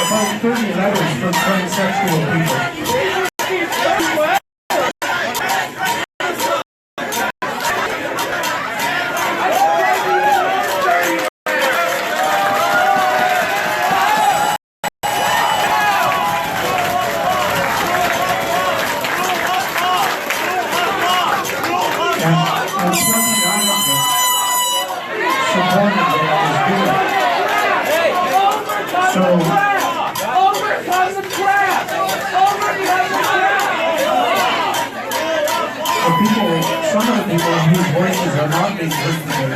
About 30 letters from transsexual people. Some of the people whose voices are not being heard today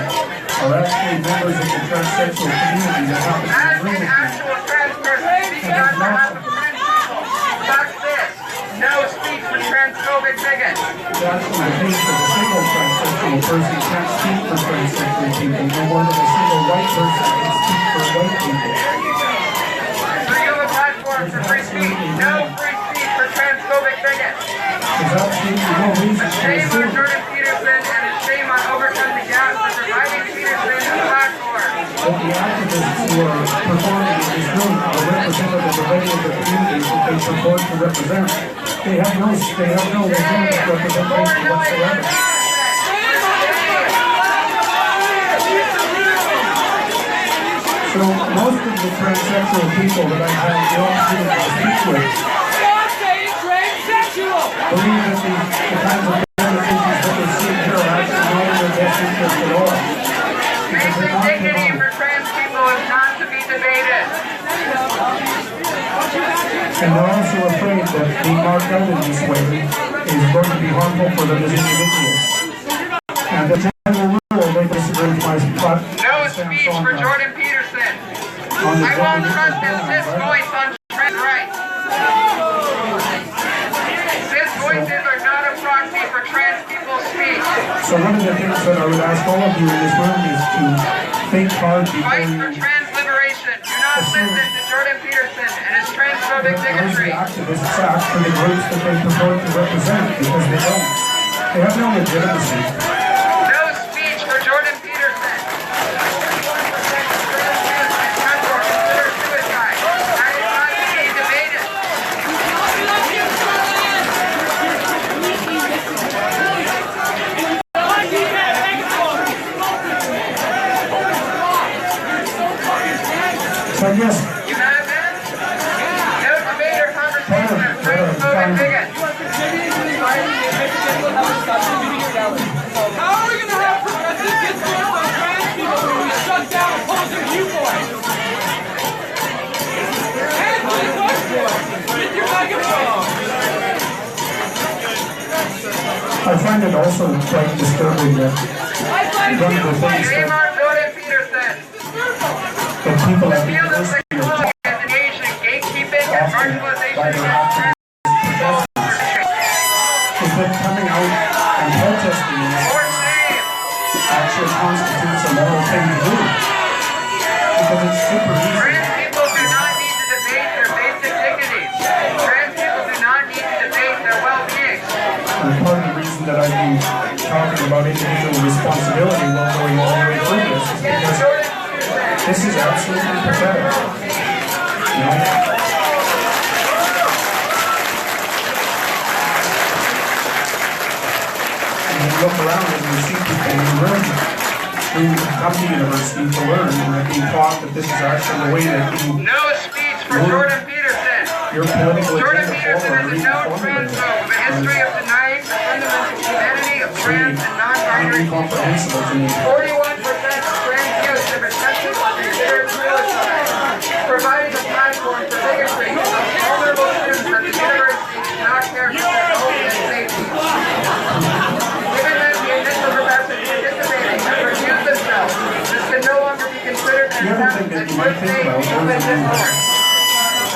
are actually members of the transsexual community that happen to agree with me. Actual trans person speaking on behalf of trans people. Stop this. No speech for transphobic bigots. It's actually the case that a single transsexual person can't speak for transsexual people, no more than a single white person can speak for white people. So you have a platform for free speech. No free speech for transphobic bigots. There's absolutely no reason to Shame on assume. Jordan Peterson and a shame on Overcome the Gap for providing Peterson a platform. But the activists who are performing in this room are representative of any of the communities that they purport to represent. They have no legitimate representation whatsoever. So most of the transsexual people that I have the opportunity to speak with believe that the kinds of conversations that we're seeing here are actually not in their best interest at all. Basic dignity for trans people is not to be debated. And they're also afraid that being marked out in this way is going to be harmful for them as individuals. And the general rule, they disagree with my spot. No speech for Jordan Peterson. I won't trust his cis voice on trans rights. Cis voices are not a proxy for trans people's speech. So one of the things that I would ask all of you in this room is to think hard before Fight you for trans liberation. Do not listen to Jordan Peterson and his transphobic bigotry. activists act for the groups that they purport to represent, because they don't. They have no legitimacy. No speech for Jordan Peterson. So yes, You have been? No debate or conversation of transphobic bigots. How are we going to have progressive discourse on trans people when we shut down opposing viewpoints? And please vote for it. With your megaphone. I find it also quite disturbing that one of the things Shame on Jordan Peterson. that people The have been field of listening to sexuality as an age and gatekeeping and marginalization by their against trans people is that coming out and protesting for shame. actually constitutes a moral thing to do. Because it's super easy. Trans people do not need to debate their basic dignities. Trans people do not need to debate their well-being. And part of the reason that I've been talking about individual responsibility while going all the way through this is because this is absolutely pathetic. You know? And you look around and you see people in the room who come to university to learn and are being taught that this is actually the way that you No speech for Jordan Peterson. your political Jordan agenda Peterson forward is a known transphobe with a history of denying the fundamental humanity of trans and non-binary people. incomprehensible to me. 41% of trans youth have attempted or considered suicide, providing a platform for bigotry of vulnerable students at the university to not care for their own safety. Given that the initial professors participating have refused themselves, this can no longer be considered an attempt at good faith human discourse.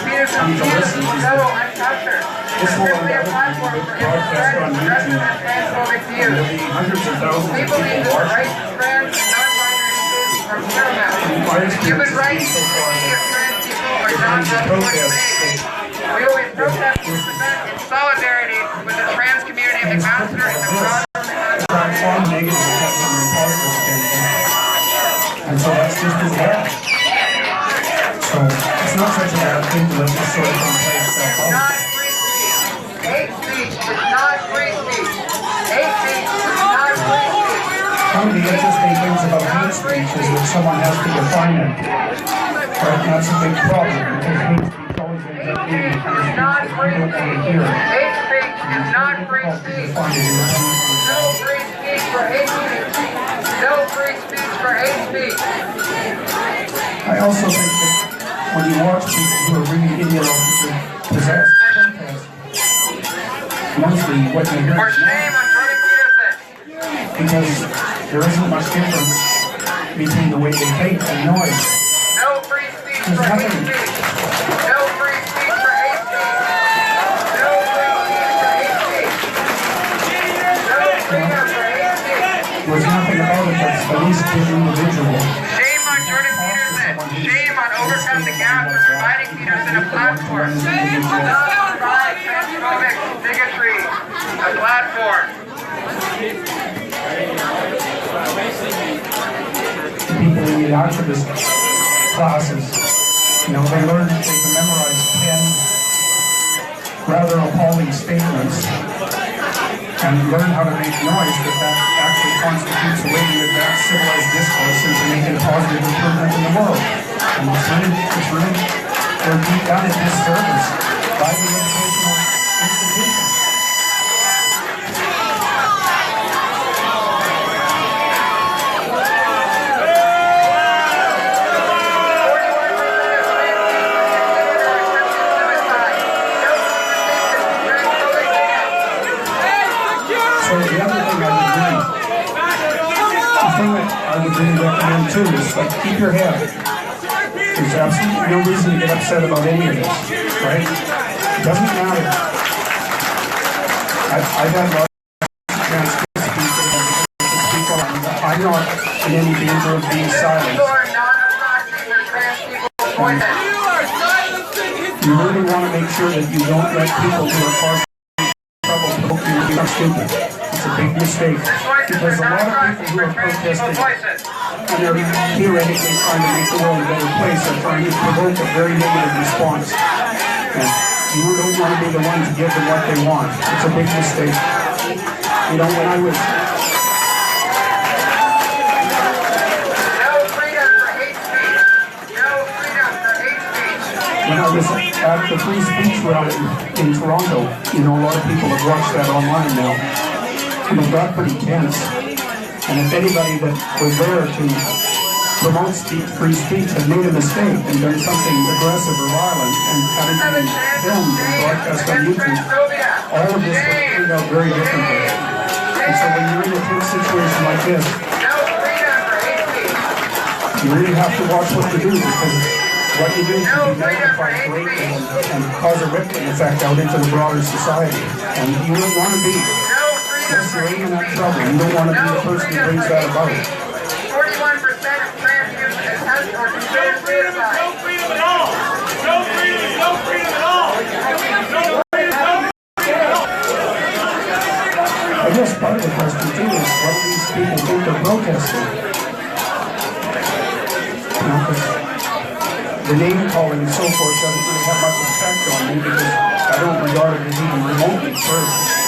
Peterson views will settle uncaptured. This is simply a platform for him to spread progressive and transphobic views. Hundreds of thousands We of believe people that the watching. rights of trans and non-binary students are paramount. Human rights and dignity of trans people are not up for debate. We will be protesting this event in solidarity with the trans community of McMaster and the broader Transform negative effects on your positive And so that's just as bad. So it's not such a bad thing to let this sort of thing play itself out. Not free speech. Hate speech is not free speech. Hate speech is not free speech. One of the interesting things about hate speech is that someone has to define it. Right? And that's a big problem because hate speech always ends up being the kind of speech that you don't want to hear. Hate speech is not free speech. No free speech for hate speech. No free speech for hate speech. I also think that when you watch people who are really ideologically possessed protest, mostly what you hear For is shame on Jordan Peterson. because there isn't much difference between the way they think and noise. No free speech for hate speech. No free speech for hate speech. No free speech for hate speech. No freedom for hate speech. There's nothing about it that's the least bit individual. Shame on Jordan Peterson. Shame on Overcome the Gap for providing Peterson a platform. Not provide transphobic bigotry a platform. People in the activist classes, you know, they learn that they can memorize 10 rather appalling statements and learn how to make noise that actually constitutes a way to advance civilized discourse and to make a positive improvement in the world. And it's really, they're being done a disservice by the educational institution. So the other thing I would really recommend too is like keep your head. There's absolutely no reason to get upset about any of this, right? It doesn't matter. I've had lots of chance to speak on. I'm not in any danger of being silenced. You are not attracting your trans people's voices. You really want to make sure that you don't let people who are causing trouble poke you to be stupid. It's a big mistake. Because a lot of people who are protesting and they're theoretically trying to make the world a better place are trying to provoke a very negative response. And you don't want to be the one to give them what they want. It's a big mistake. You know, when I was... No freedom for hate speech. No freedom for hate speech. When I was at the free speech rally in Toronto, you know, a lot of people have watched that online now. And it got pretty tense. And if anybody that was there to promote free speech had made a mistake and done something aggressive or violent and had it been filmed and broadcast on YouTube, all of this would turn out very differently. And so when you're in a tense situation like this, you really have to watch what you do because what you do can be magnified greatly and cause a rippling effect out into the broader society. And you don't want to be. Yes, you're in that trouble. You don't want to be the person who brings that about. 41% of trans youth attempt or consider suicide. No freedom at all. No freedom. No freedom at all. No freedom. I guess part of the question too is what do these people think they're protesting? You know, because the name calling and so forth doesn't really have much effect on me because I don't regard it as even remotely true.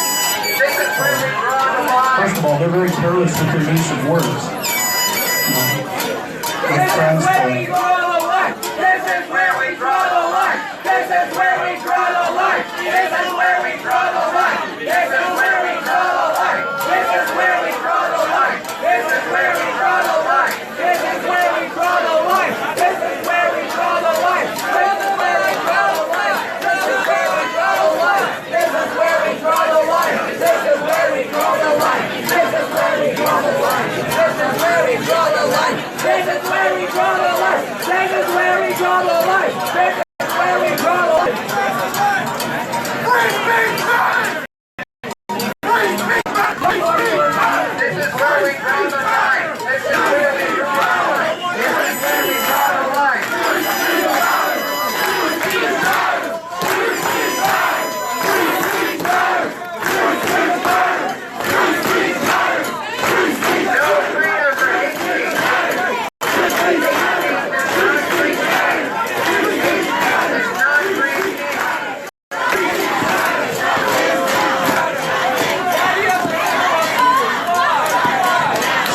First of all, they're very careless with their use of words. This is where we draw the line. This is where we draw the line. This is where we draw the line. This is where we draw the line. This is where we draw the line. This is where we draw the line. This is where we draw the line. This is where we draw the line. This is where we draw the line. This is where we draw the line. This is where we draw the line. This is where we draw the line. This is where we draw the line. This is where we draw the line. This is where we draw the line. This is where we draw the line. This is where we draw the line. This is where we draw the line. Free speech! Free speech! Free speech!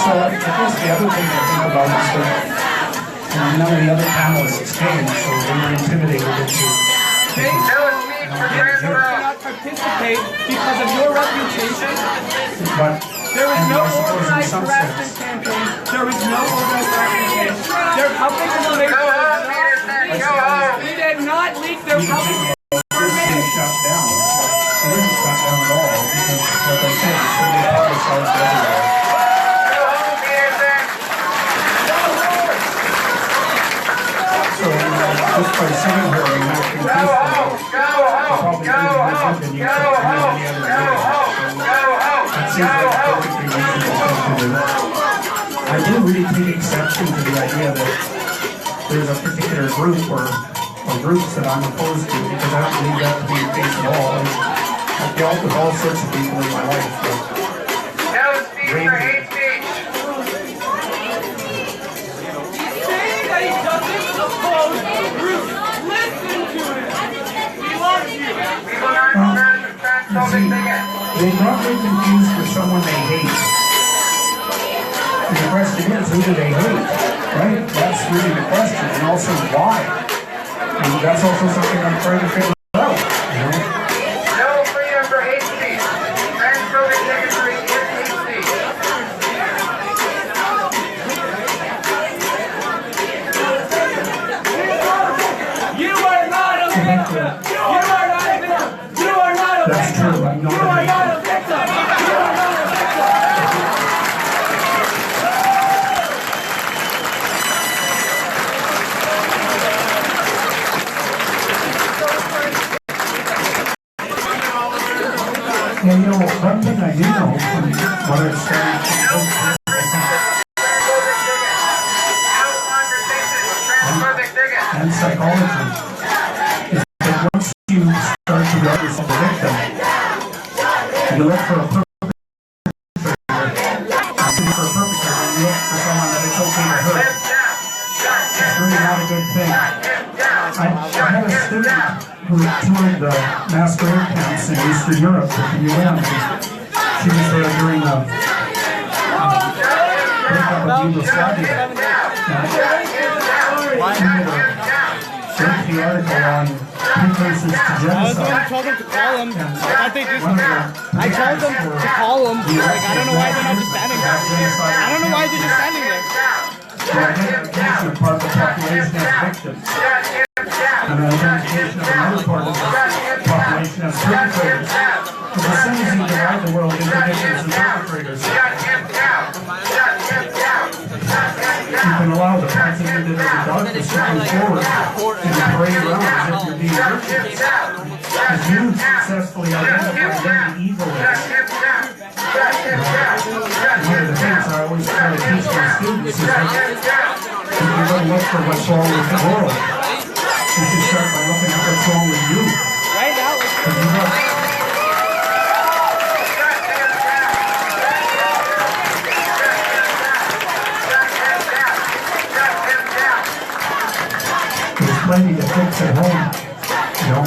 So I guess the other thing to think about is that none of the other panelists came, so they were intimidated into. You cannot participate because of your reputation. But there was no organized harassment campaign. There was no organized harassment campaign. Their public information was not. We did not leak their public information. Shut down. It isn't shut down at all because, like I said, it's going to be publicized everywhere. So, just by sitting here and acting peacefully, probably doesn't than you could do any other day. That seems like a perfectly reasonable thing to do. I do really take exception to the idea that there's a particular group or groups that I'm opposed to, because I don't believe that to be the case at all. I've dealt with all sorts of people in my life. No speech for hate speech. He's saying that he doesn't oppose the group. Listen to him. He loves you. We will not turn to transphobic bigots. They're not being confused for someone they hate. And the question is, who do they hate? Right? That's really the question. And also, why? And that's also something I'm trying to figure out. No freedom for hate speech. Transphobic bigotry is hate speech. You are not a victim. You are not a victim. You are not a victim. That's true. I'm not you are not a victim. You are not a victim. Yeah, you know, one thing I do know from what I've studied and psychology is that once you start to write yourself a victim, you look for a perpetrator. You look for someone that it's okay to hurt. It's really not a good thing. I had a student who toured the masquerade camps in Eastern Europe with the UN. She was there during the breakup of Yugoslavia. She made a lengthy article on precursors to genocide. I told them to call him. I think this one. I told them to call him. Like, I don't know why they're not just standing there. I don't know why they're just standing there. The identification of part of the population as victims, and the identification of another part of the population as perpetrators. Because as soon as you divide the world into victims and perpetrators, you can allow the parts of you that are darkness to come forward and parade around as if you're being virtuous. As you successfully identify what the evil is. One of the things I always try to teach my students is that if you're going to look for what's wrong with the world, you should start by looking at what's wrong with you. Right now, there's plenty to fix at home, you know.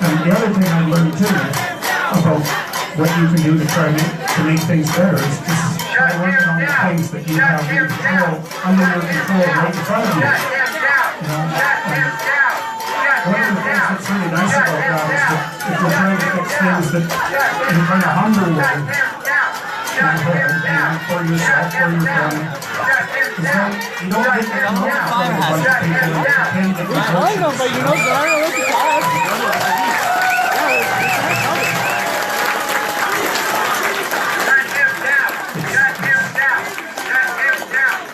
And the other thing I learned too about what you can do to try to make things better is just try working on the things that you have in control, under your control, right in front of you. You know, one of the things that's really nice about that is that if you're trying to fix things that in a kind of humble way, for yourself, for your family, you don't get to know a bunch of people and pretend that you're I know, but you know, I don't know what to talk.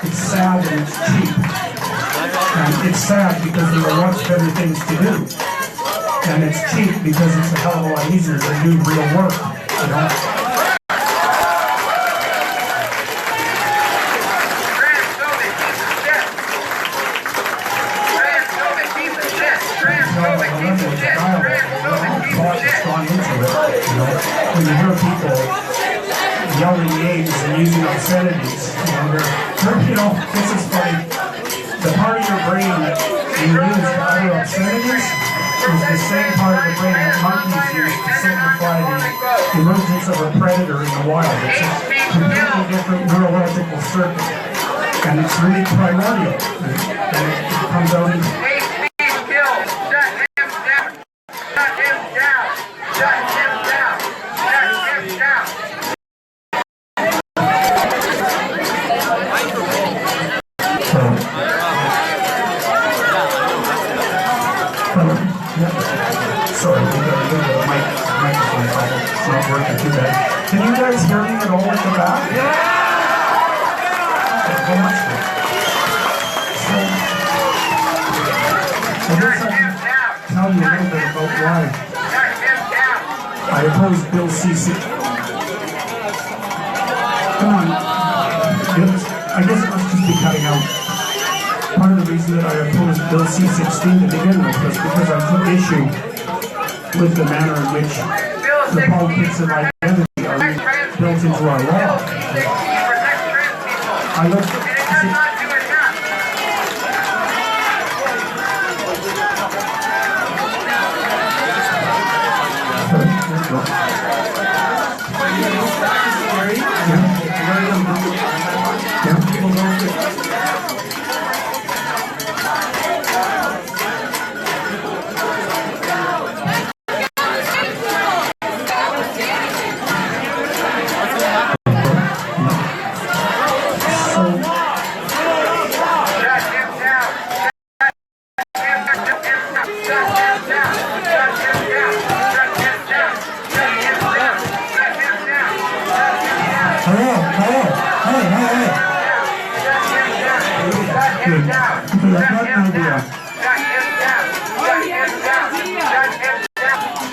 It's sad and it's cheap. And it's sad because there are much better things to do. And it's cheap because it's a hell of a lot easier to do real work, you know? When you hear people yelling names and using obscenities, you know, this is funny. The part of your brain that you use to utter obscenities is the same part of the brain that monkeys use to signify the emergence of a predator in the wild. It's a completely different neurological circuit. And it's really primordial. And it comes out in... Hate speech kills. Shut him down. Shut him down. Shut him down. Shut him down. Sorry, we got a little bit of microphone problem. It's not working too bad. Can you guys hear me at all at the back? Yeah! How much? So, I guess I can tell you a little bit about why I oppose Bill C-16. Come on. I guess it must just be cutting out. Part of the reason that I opposed Bill C-16 to begin with was because I took issue with the manner in which the politics of identity are built into our law. I look...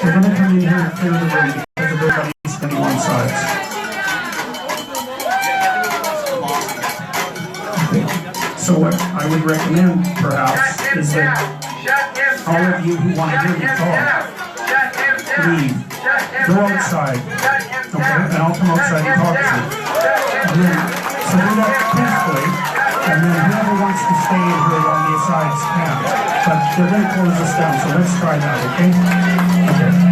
We're going to come in here and clear the room because everybody's standing on sides. So what I would recommend, perhaps, is that all of you who want to hear me talk, leave. Go outside. Okay? And I'll come outside and talk to you. So do that peacefully, and then whoever wants to stay in here on the sides can. But they're going to close this down, so let's try that, okay? Okay.